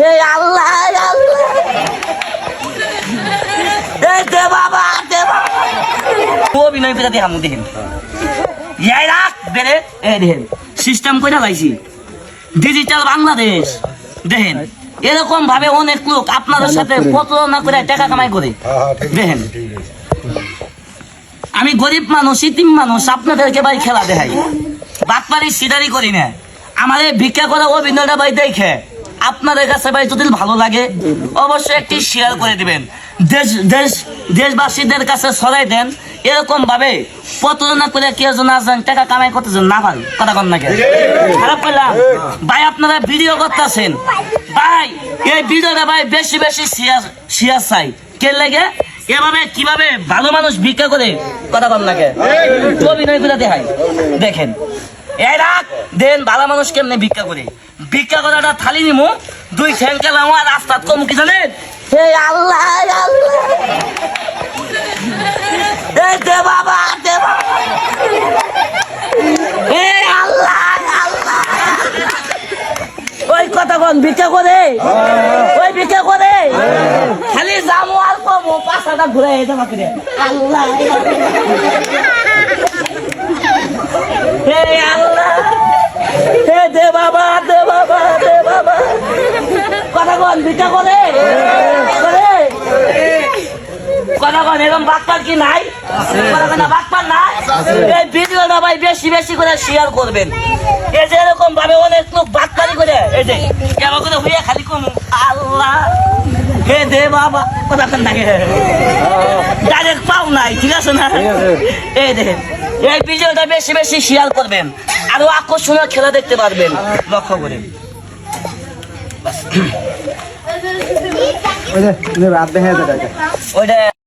এই আল্লাহ আল্লাহ এই দে বাবা অভিনয় করে দেখামু দেখেন ইয়াই রাখ বেরে এই দেখেন সিস্টেম করে লাইছি ডিজিটাল বাংলাদেশ দেখেন এরকম ভাবে অনেক লোক আপনাদের সাথে প্রতারণা করে টাকা কামাই করে দেখেন আমি গরিব মানুষ ইতিম মানুষ আপনাদেরকে ভাই খেলা দেখাই বাটপারি সিদারি করি না আমার এই ভিক্ষা করা অভিনয়টা ভাই দেখে আপনাদের কাছে ভাই যদি ভালো লাগে অবশ্যই একটি শেয়ার করে দিবেন দেশবাসীদের কাছে ছড়াই দেন এরকম ভাবে প্রতারণা করে কেউ যেন আসেন টাকা কামাই করতে না পারি কথা কন নাকি খারাপ করলাম ভাই আপনারা ভিডিও করতেছেন ভাই এই ভিডিওটা ভাই বেশি বেশি শেয়ার চাই কে লাগে এভাবে কিভাবে ভালো মানুষ ভিক্ষা করে কথা কন নাকি অভিনয় করে দেখাই দেখেন এই রাখ দেন ভালো মানুষ কেমনে ভিক্ষা করে ভিক্ষা করাটা থালি নিমু দুই ঠ্যাং কেলাম আর রাস্তা কম কি জানেন এই আল্লাহ আল্লাহ এই দে বাবা এই আল্লাহ আল্লাহ ওই কথা কোন ভিক্ষা করে ওই ভিক্ষা করে খালি যামু আর কমু পাছাটা ঘুরে যেতে বাকি রে আল্লাহ এই আল্লাহ হে দে বাবা কথা কোন ভিক্ষা করে কথা কোন এরকম বাটপার কি নাই বাটপার নাই এই ভিডিওটা ভাই বেশি বেশি করে শেয়ার করবেন এই যে এরকম ভাবে অনেক লোক বাটপারি করে এই যে কেমন করে হইয়া খালি কম আল্লাহ হে দে বাবা কথা কোন থাকে ডাইরেক্ট পাও নাই ঠিক আছে না এই দেখেন এই ভিডিওটা বেশি বেশি শেয়ার করবেন আরো আকর্ষণীয় খেলা দেখতে পারবেন লক্ষ্য করে ওইটা